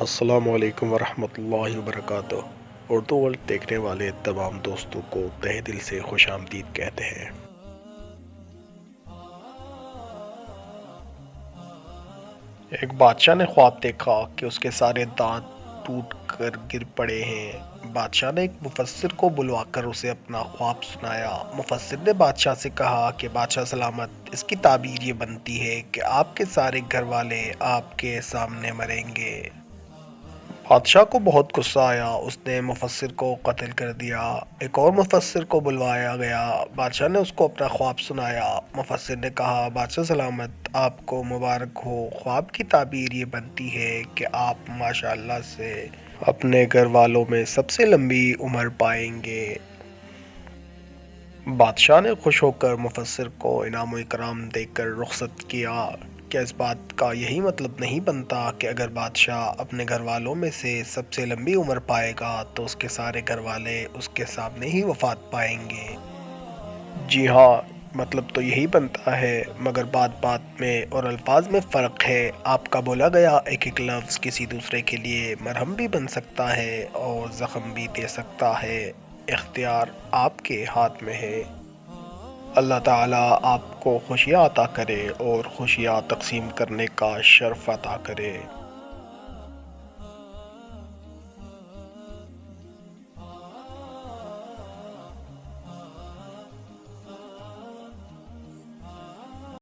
السلام علیکم ورحمۃ اللہ وبرکاتہ۔ اردو ورلڈ دیکھنے والے تمام دوستوں کو تہہ دل سے خوش آمدید کہتے ہیں۔ ایک بادشاہ نے خواب دیکھا کہ اس کے سارے دانت ٹوٹ کر گر پڑے ہیں۔ بادشاہ نے ایک مفسر کو بلوا کر اسے اپنا خواب سنایا۔ مفسر نے بادشاہ سے کہا کہ بادشاہ سلامت، اس کی تعبیر یہ بنتی ہے کہ آپ کے سارے گھر والے آپ کے سامنے مریں گے۔ بادشاہ کو بہت غصہ آیا، اس نے مفسر کو قتل کر دیا۔ ایک اور مفسر کو بلوایا گیا، بادشاہ نے اس کو اپنا خواب سنایا۔ مفسر نے کہا، بادشاہ سلامت، آپ کو مبارک ہو، خواب کی تعبیر یہ بنتی ہے کہ آپ ماشاءاللہ سے اپنے گھر والوں میں سب سے لمبی عمر پائیں گے۔ بادشاہ نے خوش ہو کر مفسر کو انعام و اکرام دے کر رخصت کیا۔ کیا اس بات کا یہی مطلب نہیں بنتا کہ اگر بادشاہ اپنے گھر والوں میں سے سب سے لمبی عمر پائے گا تو اس کے سارے گھر والے اس کے سامنے ہی وفات پائیں گے؟ جی ہاں، مطلب تو یہی بنتا ہے، مگر بات بات میں اور الفاظ میں فرق ہے۔ آپ کا بولا گیا ایک ایک لفظ کسی دوسرے کے لیے مرہم بھی بن سکتا ہے اور زخم بھی دے سکتا ہے۔ اختیار آپ کے ہاتھ میں ہے۔ اللہ تعالیٰ آپ کو خوشیاں عطا کرے اور خوشیاں تقسیم کرنے کا شرف عطا کرے۔